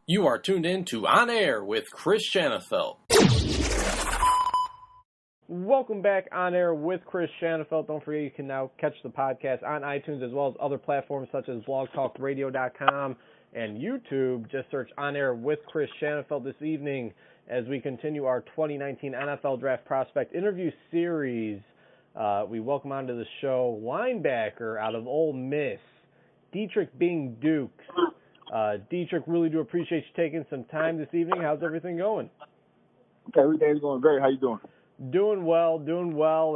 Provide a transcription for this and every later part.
You are tuned in to On Air with Chris Shanafelt. Welcome back On Air with Chris Shanafelt. Don't forget you can now catch the podcast on iTunes as well as other platforms such as blogtalkradio.com and YouTube. Just search On Air with Chris Shanafelt this evening as we continue our 2019 NFL Draft Prospect interview series. We welcome onto the show linebacker out of Ole Miss, Detric being Dukes. Detric, really do appreciate you taking some time this evening. How's everything going? Everything's going great. How you doing? Doing well,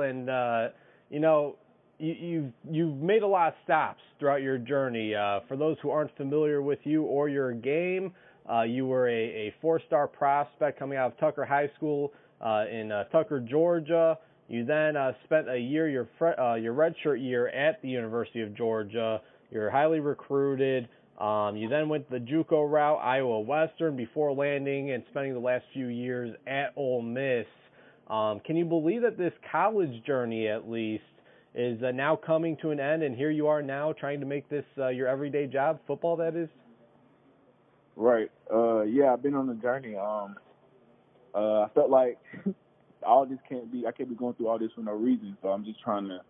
and you've made a lot of stops throughout your journey. For those who aren't familiar with you or your game, you were a four-star prospect coming out of Tucker High School in Tucker, Georgia. You then spent a year, your redshirt year, at the University of Georgia. You're highly recruited. You then went the JUCO route, Iowa Western, before landing and spending the last few years at Ole Miss. Can you believe that this college journey, at least, is now coming to an end, and here you are now trying to make this your everyday job, football, that is? Right. Yeah, I've been on the journey. I felt like I can't be going through all this for no reason, so I'm just trying to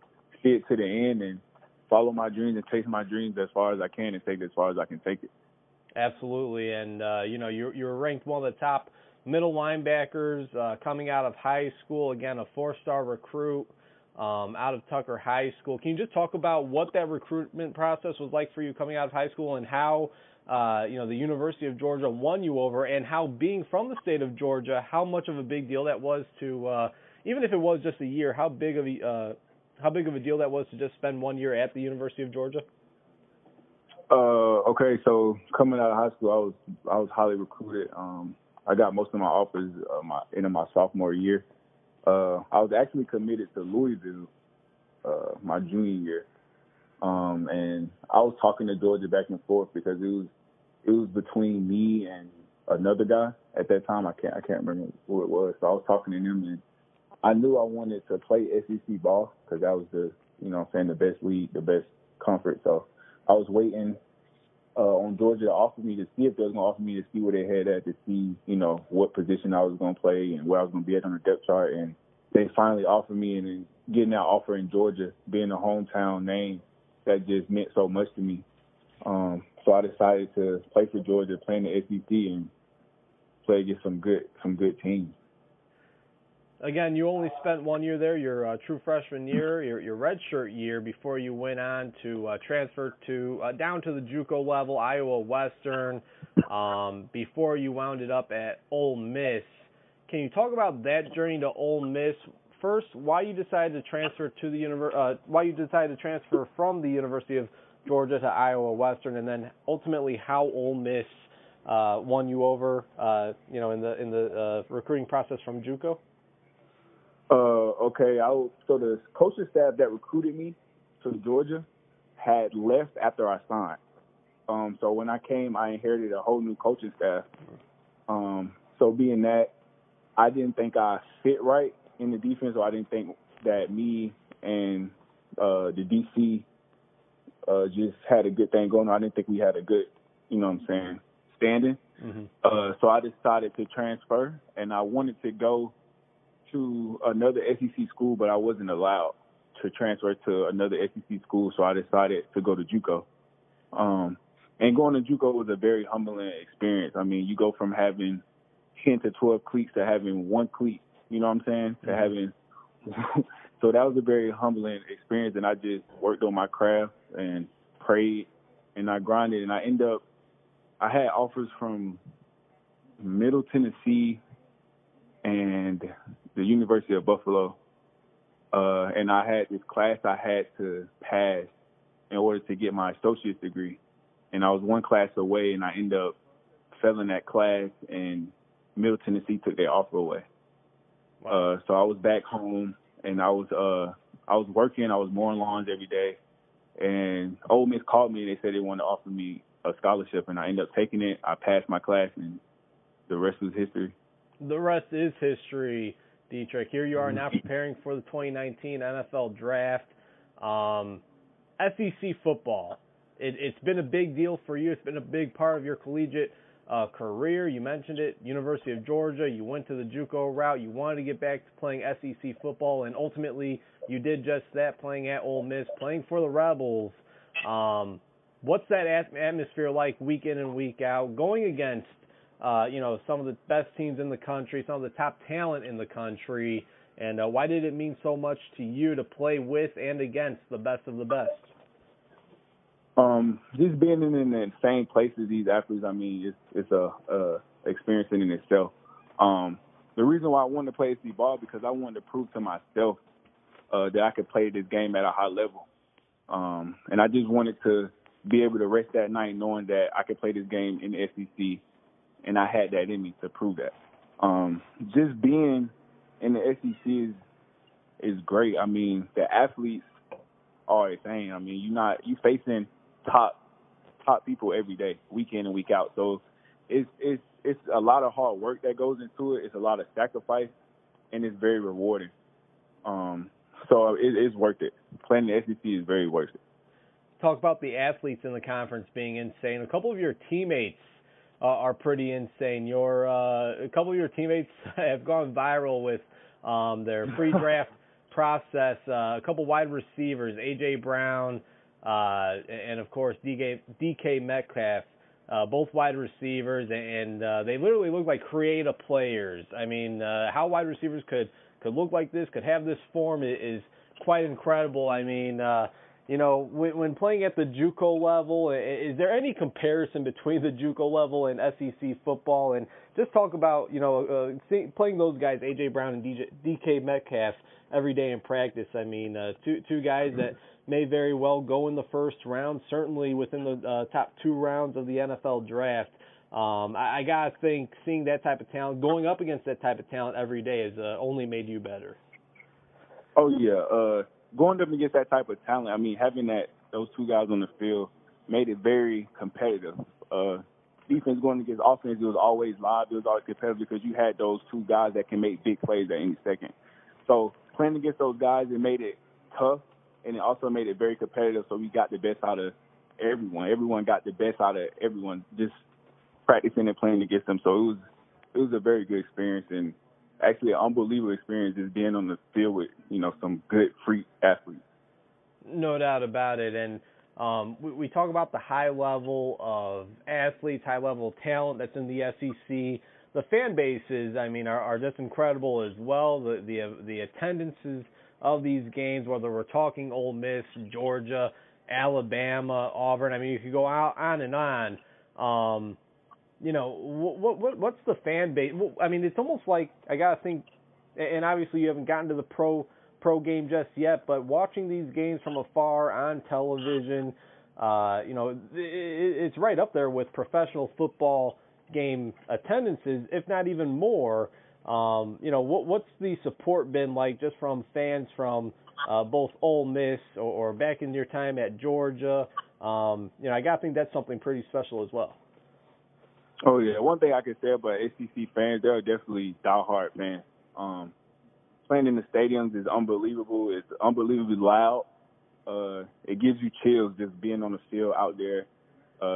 see it to the end and follow my dreams and chase my dreams as far as I can and take it as far as I can take it. Absolutely, and you were ranked one of the top middle linebackers coming out of high school. Again, a four-star recruit out of Tucker High School. Can you just talk about what that recruitment process was like for you coming out of high school, and how the University of Georgia won you over, and how being from the state of Georgia, how much of a big deal that was to even if it was just a year, how big of a deal that was to just spend 1 year at the University of Georgia? Okay, so coming out of high school, I was highly recruited. I got most of my offers in my sophomore year. I was actually committed to Louisville my junior year, and I was talking to Georgia back and forth because it was between me and another guy at that time. I can't remember who it was. So I was talking to him, and I knew I wanted to play SEC ball because that was the best league, the best conference. So I was waiting on Georgia to offer me to see if they was going to offer me to see where they had at, to see, what position I was going to play and where I was going to be at on the depth chart. And they finally offered me, and then getting that offer in Georgia, being a hometown name, that just meant so much to me. So I decided to play for Georgia, play in the SEC, and play against some good teams. Again, you only spent 1 year there, your true freshman year, your redshirt year, before you went on to transfer to down to the JUCO level, Iowa Western, before you wound it up at Ole Miss. Can you talk about that journey to Ole Miss? First, why you decided to transfer from the University of Georgia to Iowa Western, and then ultimately how Ole Miss won you over, in the recruiting process from JUCO. Okay. So the coaching staff that recruited me to Georgia had left after I signed. So when I came, I inherited a whole new coaching staff. So being that, I didn't think I fit right in the defense, or I didn't think that me and the DC just had a good thing going on. I didn't think we had a good, standing. Mm-hmm. So I decided to transfer, and I wanted to go to another SEC school, but I wasn't allowed to transfer to another SEC school, so I decided to go to JUCO. And going to JUCO was a very humbling experience. I mean, you go from having 10 to 12 cleats to having one cleat, you know what I'm saying, to having – so that was a very humbling experience, and I just worked on my craft and prayed, and I grinded, and I had offers from Middle Tennessee and the University of Buffalo, and I had this class I had to pass in order to get my associate's degree, and I was one class away, and I ended up failing that class, and Middle Tennessee took their offer away. Wow. So I was back home, and I was working. I was mowing lawns every day, and Ole Miss called me, and they said they wanted to offer me a scholarship, and I ended up taking it. I passed my class, and the rest was history. The rest is history, Detric. Here you are now preparing for the 2019 NFL Draft. SEC football, it's been a big deal for you. It's been a big part of your collegiate career. You mentioned it, University of Georgia. You went to the JUCO route. You wanted to get back to playing SEC football, and ultimately you did just that, playing at Ole Miss, playing for the Rebels. What's that atmosphere like week in and week out, going against some of the best teams in the country, some of the top talent in the country, and why did it mean so much to you to play with and against the best of the best? Just being in the same places these athletes, I mean, it's a experience in itself. The reason why I wanted to play SEC ball because I wanted to prove to myself that I could play this game at a high level, and I just wanted to be able to rest that night knowing that I could play this game in the SEC, and I had that in me to prove that. Just being in the SEC is great. I mean, the athletes are insane. I mean, you facing top people every day, week in and week out. So it's a lot of hard work that goes into it. It's a lot of sacrifice, and it's very rewarding. So it's worth it. Playing the SEC is very worth it. Talk about the athletes in the conference being insane. A couple of your teammates are pretty insane. A couple of your teammates have gone viral with their pre-draft process. A couple wide receivers, A.J. Brown, and of course DK Metcalf, both wide receivers, and they literally look like creative players. I mean, how wide receivers could look like this, could have this form is quite incredible. I mean, when playing at the JUCO level, is there any comparison between the JUCO level and SEC football? And just talk about, playing those guys, A.J. Brown and DK Metcalf, every day in practice. I mean, two guys that may very well go in the first round, certainly within the top 2 rounds of the NFL draft. I got to think seeing that type of talent, going up against that type of talent every day has only made you better. Oh, yeah. Going up against that type of talent, I mean, having those 2 guys on the field made it very competitive. Defense going against offense, it was always live. It was always competitive because you had those 2 guys that can make big plays at any second. So playing against those guys, it made it tough, and it also made it very competitive, so we got the best out of everyone. Everyone got the best out of everyone just practicing and playing against them. So it was a very good experience, and actually an unbelievable experience just being on the field with, some good freak athletes. No doubt about it. And we talk about the high level of athletes, high level of talent that's in the SEC. The fan bases, I mean, are just incredible as well. The attendances of these games, whether we're talking Ole Miss, Georgia, Alabama, Auburn, I mean, you could go on and on. What's the fan base? I mean, it's almost like I gotta think, and obviously you haven't gotten to the pro game just yet, but watching these games from afar on television, it's right up there with professional football game attendances, if not even more. What's the support been like just from fans from both Ole Miss or back in your time at Georgia? I gotta think that's something pretty special as well. Oh, yeah. One thing I can say about SEC fans, they're definitely diehard fans. Playing in the stadiums is unbelievable. It's unbelievably loud. It gives you chills just being on the field out there,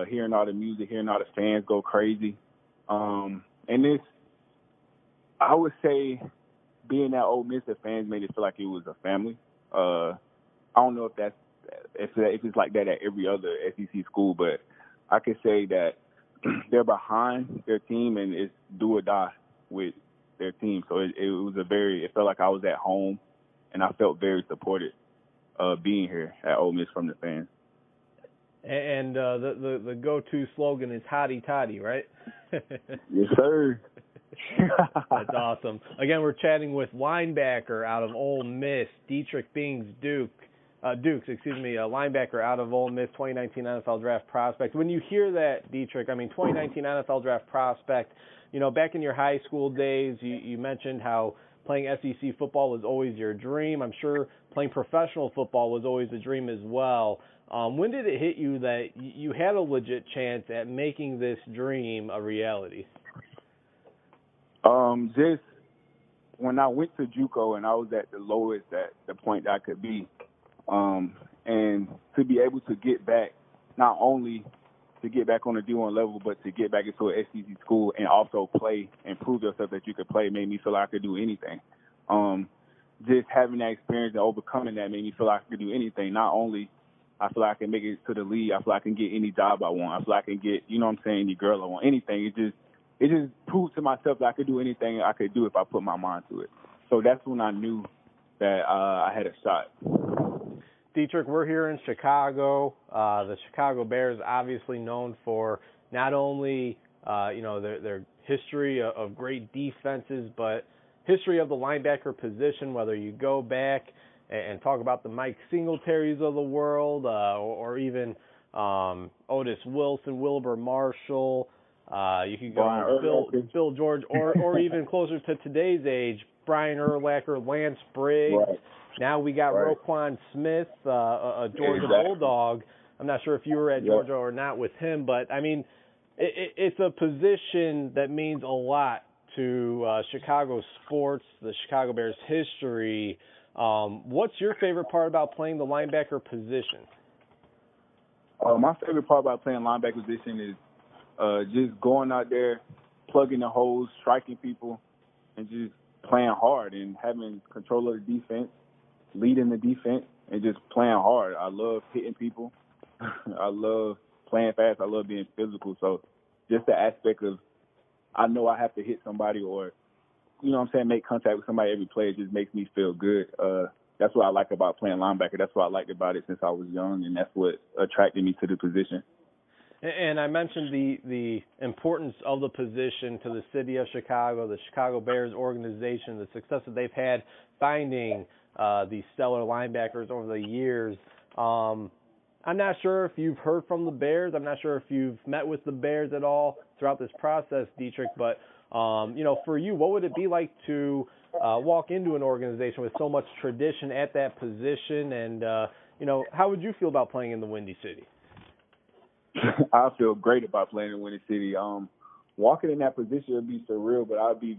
hearing all the music, hearing all the fans go crazy. And I would say being at Ole Miss, the fans made it feel like it was a family. I don't know if it's like that at every other SEC school, but I could say that they're behind their team and it's do or die with their team. So it felt like I was at home, and I felt very supported being here at Ole Miss from the fans. And the go-to slogan is "Hotty Toddy," right? Yes, sir. That's awesome. Again, we're chatting with linebacker out of Ole Miss, Detric Dukes, linebacker out of Ole Miss, 2019 NFL Draft prospect. When you hear that, Detric, 2019 NFL Draft prospect, back in your high school days, you mentioned how playing SEC football was always your dream. I'm sure playing professional football was always a dream as well. When did it hit you that you had a legit chance at making this dream a reality? Just when I went to JUCO and I was at the lowest at the point that I could be, and to be able to get back not only to get back on the D1 level, but to get back into an SEC school and also play and prove yourself that you could play made me feel like I could do anything. Just having that experience and overcoming that made me feel like I could do anything. Not only I feel like I can make it to the league, I feel like I can get any job I want. I feel like I can get, you know what I'm saying, any girl I want, anything. It just proved to myself that I could do anything I could do if I put my mind to it. So that's when I knew that I had a shot. Detric, we're here in Chicago. The Chicago Bears, obviously known for not only their history of great defenses, but history of the linebacker position. Whether you go back and talk about the Mike Singletaries of the world, or even Otis Wilson, Wilbur Marshall. You could go Bill George, or even closer to today's age, Brian Urlacher, Lance Briggs. Right. Now we got Roquan Smith, a Georgia Bulldog. I'm not sure if you were at Georgia or not with him, but, I mean, it's a position that means a lot to Chicago sports, the Chicago Bears history. What's your favorite part about playing the linebacker position? My favorite part about playing linebacker position is just going out there, plugging the holes, striking people, and just playing hard and having control of the defense, leading the defense, and just playing hard. I love hitting people. I love playing fast. I love being physical. So just the aspect of I know I have to hit somebody or, you know what I'm saying, make contact with somebody every play, it just makes me feel good. That's what I like about playing linebacker. That's what I liked about it since I was young, and that's what attracted me to the position. And I mentioned the importance of the position to the city of Chicago, the Chicago Bears organization, the success that they've had finding these stellar linebackers over the years. I'm not sure if you've heard from the Bears. I'm not sure if you've met with the Bears at all throughout this process, Detric. But, for you, what would it be like to walk into an organization with so much tradition at that position? And, how would you feel about playing in the Windy City? I feel great about playing in Windy City. Walking in that position would be surreal, but I'd be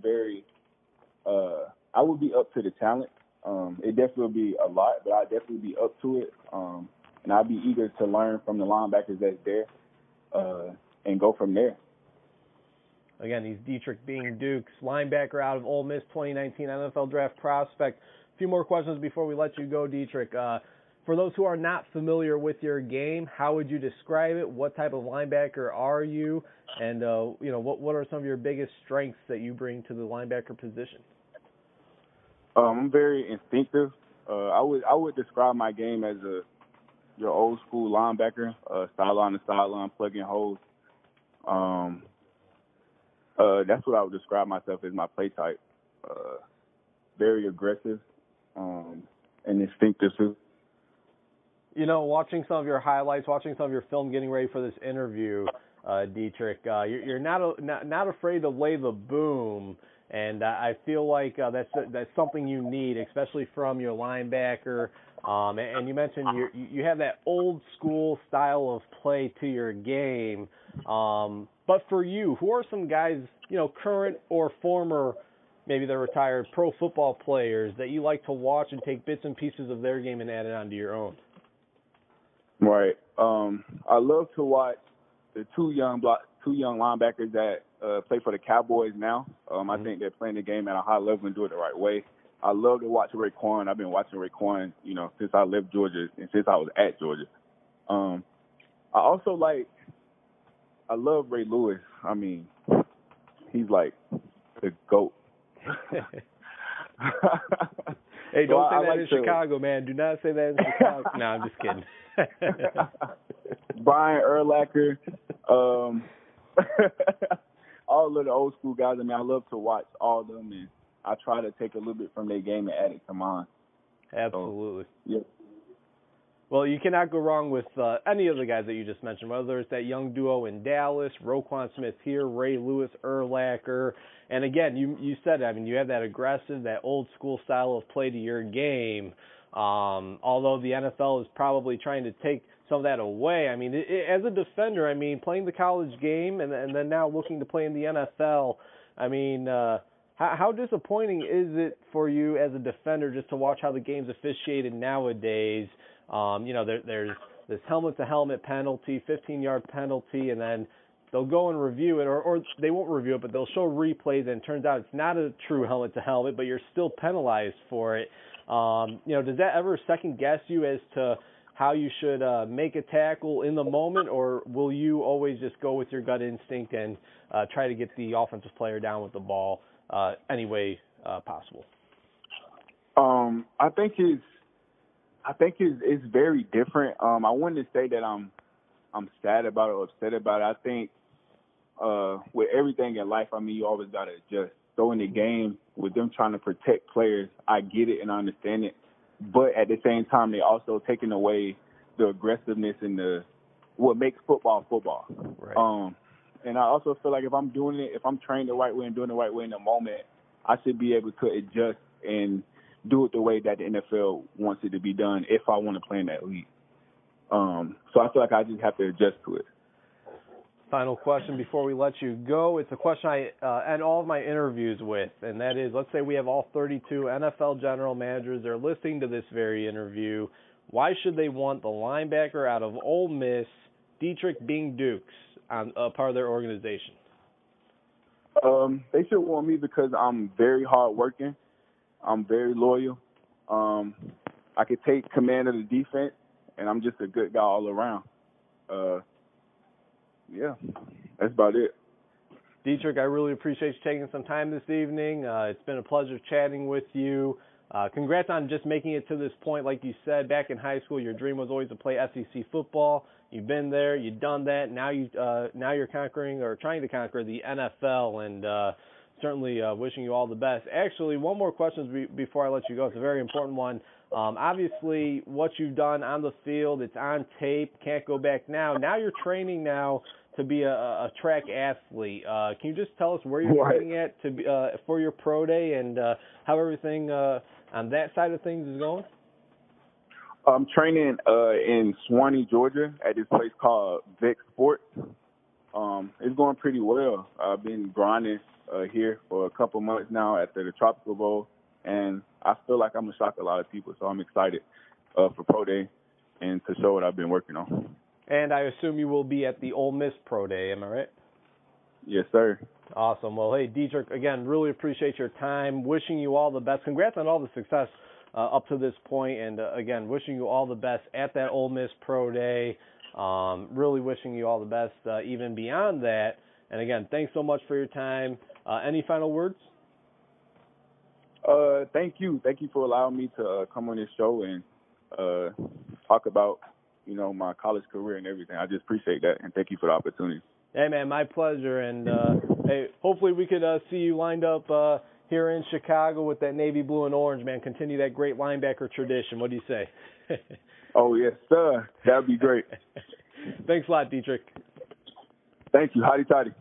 I would be up to the talent. It definitely would be a lot, but I'd definitely be up to it. And I'd be eager to learn from the linebackers that's there and go from there. Again, he's Detric Being Dukes, linebacker out of Ole Miss, 2019 NFL Draft prospect. A few more questions before we let you go, Detric. For those who are not familiar with your game, how would you describe it? What type of linebacker are you? And, what are some of your biggest strengths that you bring to the linebacker position? I'm very instinctive. I would describe my game as your old school linebacker, sideline to sideline, plugging holes. That's what I would describe myself as my play type. Very aggressive and instinctive too. Watching some of your highlights, watching some of your film, getting ready for this interview, Detric, you're not afraid to lay the boom, and I feel like that's something you need, especially from your linebacker. And you mentioned you have that old school style of play to your game. But for you, who are some guys, current or former, maybe they're retired pro football players that you like to watch and take bits and pieces of their game and add it onto your own? Right. I love to watch the two young linebackers that play for the Cowboys now. I think they're playing the game at a high level and do it the right way. I love to watch Raekwon. I've been watching Raekwon, since I left Georgia and since I was at Georgia. I love Ray Lewis. I mean, he's like the GOAT. Hey, don't say that in Chicago, man. Do not say that in Chicago. No, I'm just kidding. Brian Urlacher, all of the old school guys. I mean, I love to watch all of them, and I try to take a little bit from their game and add it to mine. Absolutely. So, yeah. Well, you cannot go wrong with any of the guys that you just mentioned, whether it's that young duo in Dallas, Roquan Smith here, Ray Lewis, Urlacher. And again, you said, you have that aggressive, that old school style of play to your game. Although the NFL is probably trying to take some of that away. As a defender, playing the college game and then now looking to play in the NFL, how disappointing is it for you as a defender just to watch how the game's officiated nowadays? There's this helmet-to-helmet penalty, 15-yard penalty, and then they'll go and review it, or they won't review it, but they'll show replays, and it turns out it's not a true helmet-to-helmet, but you're still penalized for it. Does that ever second-guess you as to how you should make a tackle in the moment, or will you always just go with your gut instinct and try to get the offensive player down with the ball any way possible? I think it's very different. I wouldn't say that I'm sad about it or upset about it. I think with everything in life, you always gotta adjust. So in the game, with them trying to protect players, I get it and I understand it. But at the same time, they also taking away the aggressiveness and what makes football. Right. And I also feel like if I'm doing it, if I'm trained the right way and doing the right way in the moment, I should be able to adjust and do it the way that the NFL wants it to be done if I want to play in that league. So I feel like I just have to adjust to it. Final question before we let you go. It's a question I end all of my interviews with, and that is, let's say we have all 32 NFL general managers. They're listening to this very interview. Why should they want the linebacker out of Ole Miss, Detric Bing Dukes, on a part of their organization? They should want me because I'm very hardworking. I'm very loyal. I could take command of the defense, and I'm just a good guy all around. Yeah, that's about it. Detric, I really appreciate you taking some time this evening. It's been a pleasure chatting with you. Congrats on just making it to this point. Like you said, back in high school, your dream was always to play SEC football. You've been there. You've done that. Now you're conquering or trying to conquer the NFL, and certainly wishing you all the best. Actually, one more question before I let you go. It's a very important one. Obviously, what you've done on the field, it's on tape. Can't go back now. Now you're training now to be a track athlete. Can you just tell us where you're training at to be, for your pro day and how everything on that side of things is going? I'm training in Swanee, Georgia, at this place called Vic Sports. It's going pretty well. I've been grinding here for a couple months now after the Tropical Bowl, and I feel like I'm going to shock a lot of people, so I'm excited for Pro Day and to show what I've been working on. And I assume you will be at the Ole Miss Pro Day, am I right? Yes, sir. Awesome. Well, hey, Detric, again, really appreciate your time. Wishing you all the best. Congrats on all the success up to this point, and again, wishing you all the best at that Ole Miss Pro Day. Really wishing you all the best even beyond that. And again, thanks so much for your time. Any final words? Thank you. Thank you for allowing me to come on this show and talk about, my college career and everything. I just appreciate that, and thank you for the opportunity. Hey, man, my pleasure. And, hey, hopefully we could see you lined up here in Chicago with that navy blue and orange, man. Continue that great linebacker tradition. What do you say? Oh, yes, sir. That would be great. Thanks a lot, Detric. Thank you. Hotty toddy.